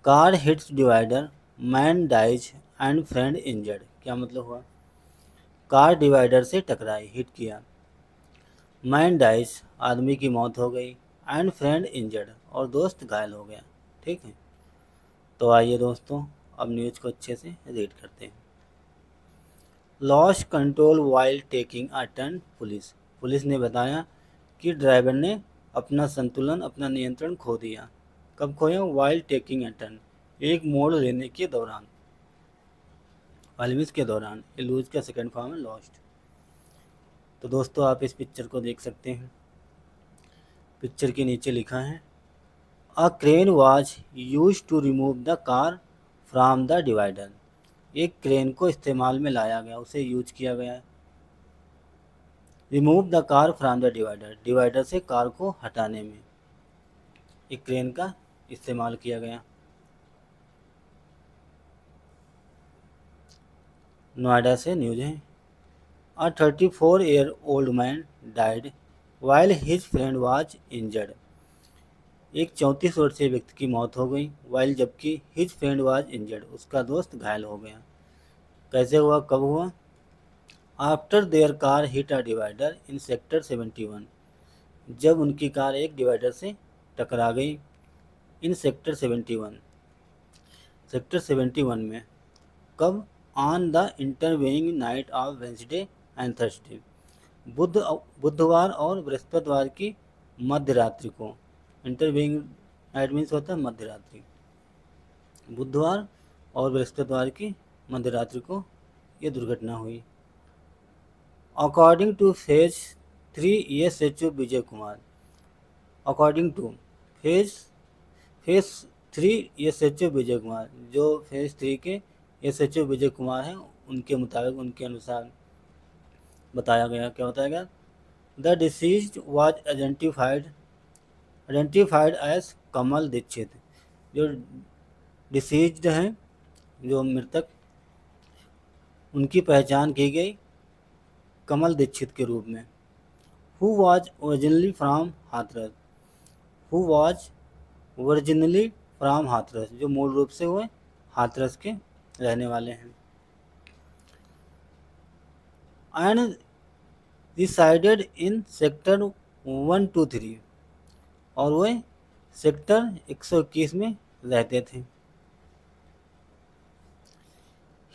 Car hits divider, man dies and friend injured. क्या मतलब हुआ? कार डिवाइडर से टकराई, हिट किया। मैन डाइज, आदमी की मौत हो गई। एंड फ्रेंड इंजर्ड, और दोस्त घायल हो गया। ठीक है, तो आइए दोस्तों अब न्यूज़ को अच्छे से रीड करते हैं। Lost control while taking a turn, police. Police ने बताया कि ड्राइवर ने अपना नियंत्रण खो दिया। कब खोया? वाइल टेकिंग अ टर्न, एक मोड़ लेने के दौरान। वाइल के दौरान, लूज का सेकंड फॉर्म है लॉस्ट। तो दोस्तों आप इस पिक्चर को देख सकते हैं। पिक्चर के नीचे लिखा है a crane was use to remove the car from the divider. एक क्रेन को इस्तेमाल में लाया गया, उसे यूज किया गया है। Remove the car from the divider, divider से कार को हटाने में एक क्रेन का इस्तेमाल किया गया। नोएडा से न्यूज है। अ 34-year-old man died while his friend was injured. एक 34 वर्षीय व्यक्ति की मौत हो गई, वाइल जबकि हिज फ्रेंड वाज इंजर्ड, उसका दोस्त घायल हो गया। कैसे हुआ? कब हुआ? After their car hit a divider in sector 71, जब उनकी कार एक डिवाइडर से टकरा गई। इन सेक्टर 71, सेक्टर 71 में। कब? On the intervening night of Wednesday and Thursday, बुध बुधवार और बृहस्पतिवार की मध्य रात्रि को। इंटरवेइंग नाइट मीन्स होता है मध्य रात्रि। बुधवार और बृहस्पतिवार की मध्य रात्रि को ये दुर्घटना हुई। According to phase 3 ESHO Vijay Kumar, according to phase phase 3 ESHO Vijay Kumar, जो फेज 3 के ESHO विजय कुमार हैं, उनके मुताबिक, उनके अनुसार बताया गया। क्या बताया गया? The deceased was identified as Kamal Dikshit. जो डिसीज्ड हैं, जो मृतक, उनकी पहचान की गई कमल दीक्षित के रूप में। Who was originally from Hathras, who was originally from Hathras, जो मूल रूप से हुए हाथरस के रहने वाले हैं। एंड रिसाइडेड इन सेक्टर 123, और वह सेक्टर 121 में रहते थे।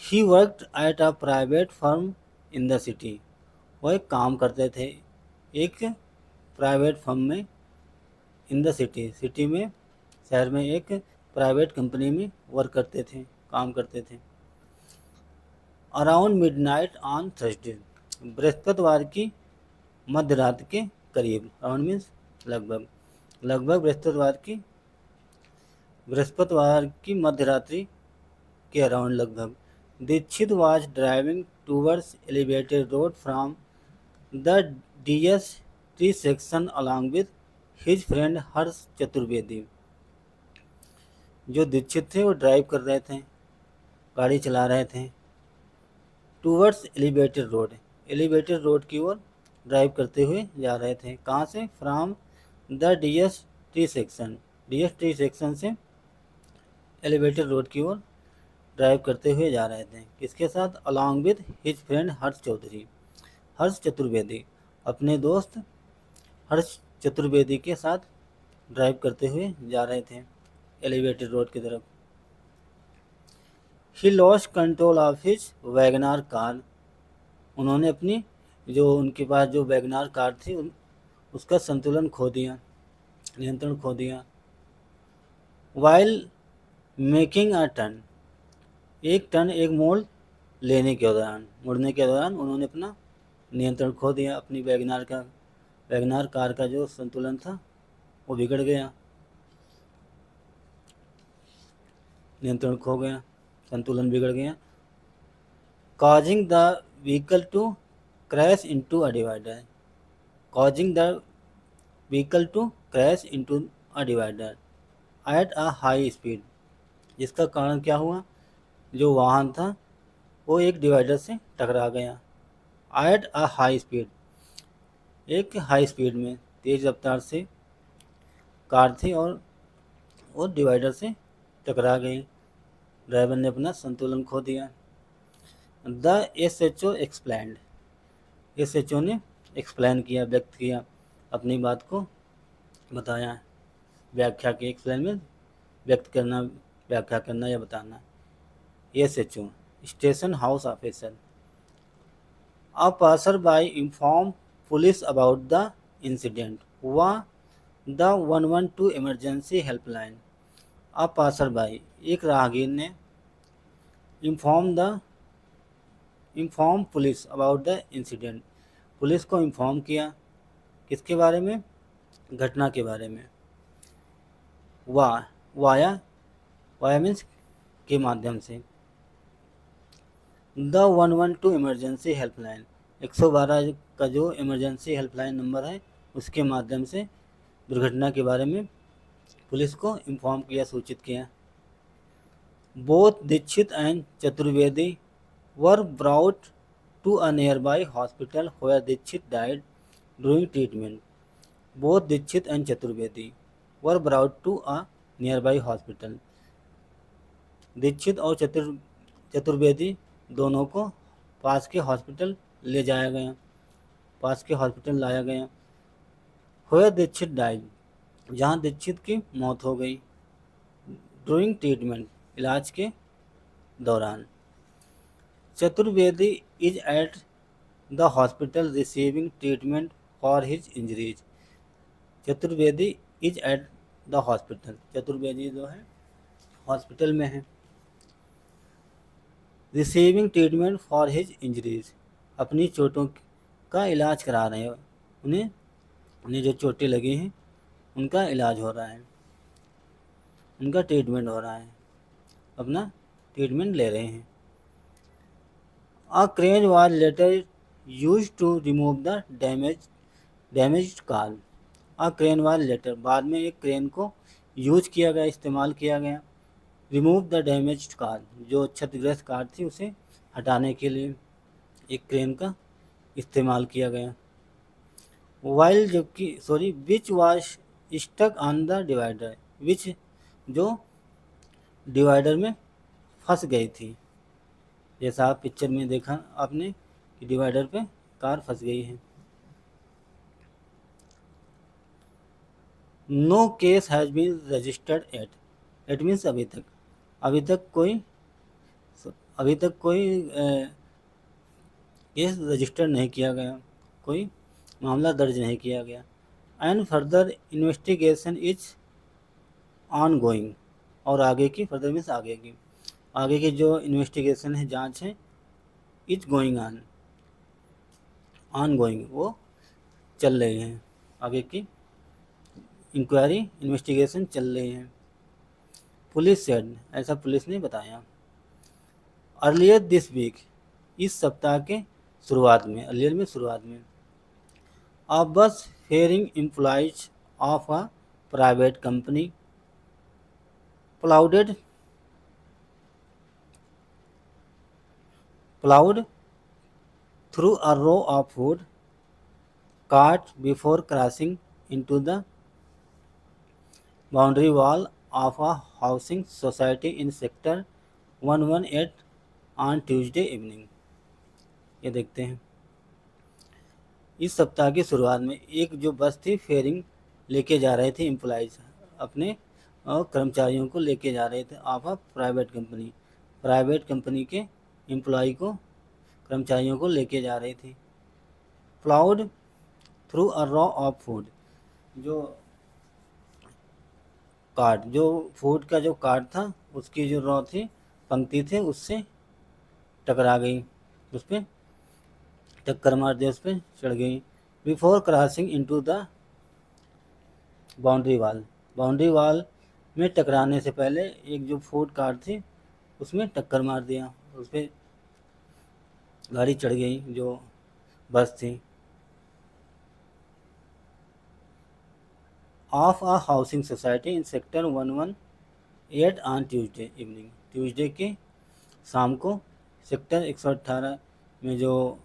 He worked at a private firm in the city, वह एक काम करते थे एक प्राइवेट फर्म में। इन द सिटी, सिटी में, शहर में एक प्राइवेट कंपनी में वर्क करते थे, काम करते थे। अराउंड मिडनाइट ऑन थर्सडे, बृहस्पतिवार की मध्य रात के करीब। अराउंड मीन्स लगभग, लगभग बृहस्पतिवार की मध्य रात्रि के अराउंड, लगभग। Dikshit was driving towards elevated road from the DS3 section along with his friend Harsh Chaturvedi. जो दीक्षित थे वो ड्राइव कर रहे थे, गाड़ी चला रहे थे टूवर्ड्स एलिवेटेड रोड की ओर ड्राइव करते हुए जा रहे थे। कहाँ से? फ्रॉम द DS3 सेक्शन से एलिवेटेड रोड की ओर ड्राइव करते हुए जा रहे थे। किसके साथ? Along with his friend Harsh Chaturvedi, अपने दोस्त हर्ष चतुर्वेदी के साथ ड्राइव करते हुए जा रहे थे एलिवेटेड रोड की तरफ। He lost control of his WagonR car, उन्होंने अपनी, जो उनके पास जो वैगनार कार थी, उसका संतुलन खो दिया, नियंत्रण खो दिया। वाइल मेकिंग अ टर्न, एक मोड़ लेने के दौरान, मुड़ने के दौरान उन्होंने अपना नियंत्रण खो दिया। अपनी वैगनार कार का जो संतुलन था वो बिगड़ गया, नियंत्रण खो गया, संतुलन बिगड़ गया। causing the vehicle to crash into a divider, causing the vehicle to crash into a divider at a high speed, जिसका कारण क्या हुआ? जो वाहन था वो एक डिवाइडर से टकरा गया। एट अ हाई स्पीड, एक हाई स्पीड में, तेज रफ्तार से कार थी और वो डिवाइडर से टकरा गई। ड्राइवर ने अपना संतुलन खो दिया। द SHO एक्सप्लेंड, SHO ने एक्सप्लेन किया, व्यक्त किया, अपनी बात को बताया। व्याख्या की, एक्सप्लेन में व्यक्त करना, व्याख्या करना या बताना। SHO station house officer, A passerby informed police about the incident. हुआ the 112 emergency helpline. A passerby, एक राहगीर ने inform police about the incident. Police को इन्फॉर्म किया, किसके बारे में? घटना के बारे में। वाया मीन्स के माध्यम से। द 112 इमरजेंसी हेल्पलाइन, 112 का जो इमरजेंसी हेल्पलाइन नंबर है उसके माध्यम से दुर्घटना के बारे में पुलिस को इन्फॉर्म किया, सूचित किया। Both Dixit and Chaturvedi were brought to a nearby hospital where Dixit died during treatment. Both Dixit and Chaturvedi were brought to a nearby hospital. Dixit और चतुर्वेदी दोनों को पास के हॉस्पिटल ले जाया गया, पास के हॉस्पिटल लाया गया। वेयर दीक्षित डाइड, जहाँ दीक्षित की मौत हो गई। ड्यूरिंग ट्रीटमेंट, इलाज के दौरान। Chaturvedi is at the hospital receiving treatment for his injuries. Chaturvedi is at the hospital, Chaturvedi जो है हॉस्पिटल में है। Receiving treatment for his injuries, अपनी चोटों का इलाज करा रहे हैं। उन्हें जो चोटें लगी हैं उनका इलाज हो रहा है, उनका ट्रीटमेंट हो रहा है, अपना ट्रीटमेंट ले रहे हैं। A crane was later used to remove the damaged car. A crane was later, बाद में एक क्रेन को यूज किया गया, इस्तेमाल किया गया। रिमूव द डैमेज्ड कार, जो क्षतिग्रस्त कार थी उसे हटाने के लिए एक क्रेन का इस्तेमाल किया गया। वाइल, जबकि which was stuck on the divider, which जो डिवाइडर में फंस गई थी। जैसा आप पिक्चर में देखा आपने कि डिवाइडर पे कार फंस गई है। No case has been registered at means अभी तक कोई केस रजिस्टर नहीं किया गया, कोई मामला दर्ज नहीं किया गया। And further investigation is on going, और आगे की, फर्दर मीन्स आगे की जो इन्वेस्टिगेशन है, जांच है, इज गोइंग ऑन गोइंग, वो चल रही है। आगे की इंक्वायरी, इन्वेस्टिगेशन चल रही है। पुलिस सेड, ऐसा पुलिस ने बताया। अर्लियर दिस वीक, इस सप्ताह के शुरुआत में, अर्लियर में शुरुआत में। A bus ferrying employees of a private company plowed through a row of food carts before crossing into the boundary wall of a housing society in sector 118 on Tuesday evening। ये देखते हैं, इस सप्ताह की शुरुआत में एक जो बस थी, फेयरिंग लेके जा रहे थे एम्प्लॉइज, अपने कर्मचारियों को लेके जा रहे थे। ऑफ अ प्राइवेट कंपनी के एम्प्लॉय को, कर्मचारियों को लेके जा रही थी। Ploughed through a raw of food, जो फूड का जो कार्ड था उसकी जो रॉ थी, पंक्ति थे, उससे टकरा गई, उस पर टक्कर मार दी, उस पर चढ़ गई। Before crossing into the boundary wall में टकराने से पहले एक जो फूड कार्ट थी उसमें टक्कर मार दिया, उस पर गाड़ी चढ़ गई जो बस थी। Of a housing society in sector 118 on Tuesday evening, Tuesday के शाम को सेक्टर 118 में जो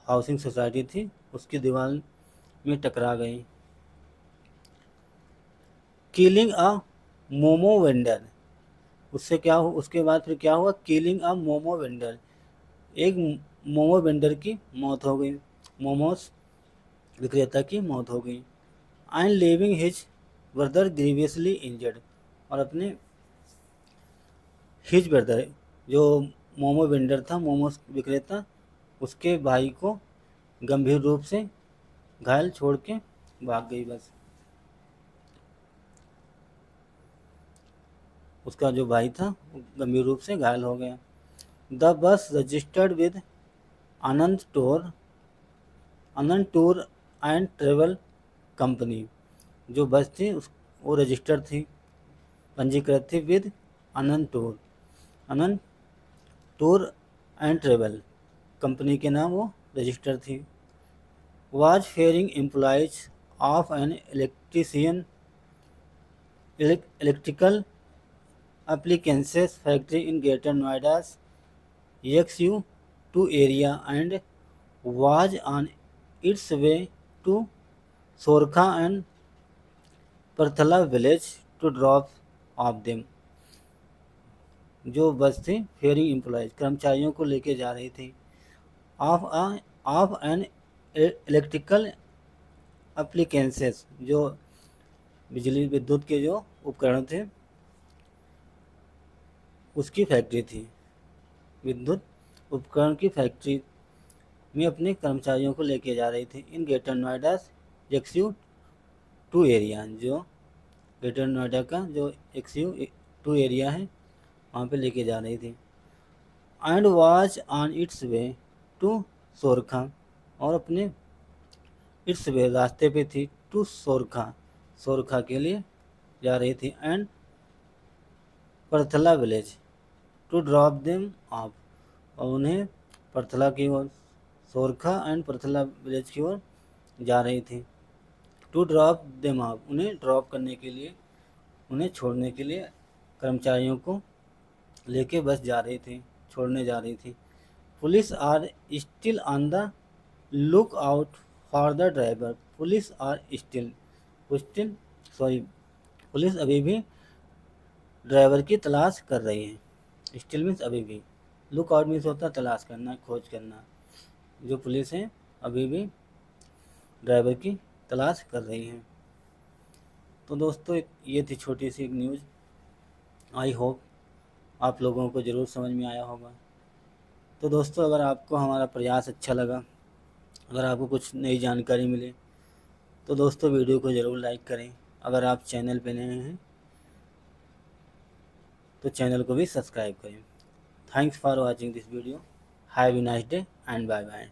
हाउसिंग सोसाइटी थी उसकी दीवार में टकरा गई। किलिंग अ मोमो वेंडर, उसके बाद फिर क्या हुआ, किलिंग अ मोमो वेंडर, एक मोमो वेंडर की मौत हो गई, मोमोस विक्रेता की मौत हो गई। And leaving his brother grievously injured, और अपने हिज ब्रदर जो मोमो वेंडर था, मोमोस विक्रेता, उसके भाई को गंभीर रूप से घायल छोड़ के भाग गई बस। उसका जो भाई था वो गंभीर रूप से घायल हो गया। The bus registered with Anand tour Anand tour and travel company, जो बस थी वो रजिस्टर्ड थी, पंजीकृत थी with Anand tour and travel company के नाम वो रजिस्टर थी। Was ferrying employees of an electrical appliances factory in Greater Noida's XU2 area and was on its way to Sorkha and Parthala village to drop off them। जो bus थी fairing employees कर्मचारियों को लेके जा रही थी, of an electrical एप्लीकेंसेस, जो बिजली विद्युत के जो उपकरण थे उसकी फैक्ट्री थी, विद्युत उपकरण की फैक्ट्री में अपने कर्मचारियों को लेके जा रही थी। In greater Noida XU2 area, जो ग्रेटर नोएडा का जो XU2 एरिया है वहाँ पे लेके जा रही थी। And was on its way to Sorkha, और अपने इट्स वे रास्ते पे थी, टू सोरखा, सोरखा के लिए जा रही थी, and Parthala village to drop them off, और उन्हें परथला की ओर, सोरखा एंड परथला विलेज की ओर जा रही थी। टू ड्रॉप देम ऑफ, उन्हें ड्रॉप करने के लिए, उन्हें छोड़ने के लिए कर्मचारियों को लेके बस जा रही थी, छोड़ने जा रही थी। Police are still on the look out for the driver, police are still still sorry police अभी भी ड्राइवर की तलाश कर रही है। स्टिल मीन्स अभी भी, लुक आउट मीन्स होता है तलाश करना, खोज करना। जो पुलिस है अभी भी ड्राइवर की तलाश कर रही है। तो दोस्तों ये थी छोटी सी एक न्यूज़। आई होप आप लोगों को ज़रूर समझ में आया होगा। तो दोस्तों अगर आपको हमारा प्रयास अच्छा लगा, अगर आपको कुछ नई जानकारी मिले, तो दोस्तों वीडियो को ज़रूर लाइक करें। अगर आप चैनल पे नए हैं तो चैनल को भी सब्सक्राइब करें। Thanks for watching this video. Have a nice day and bye bye.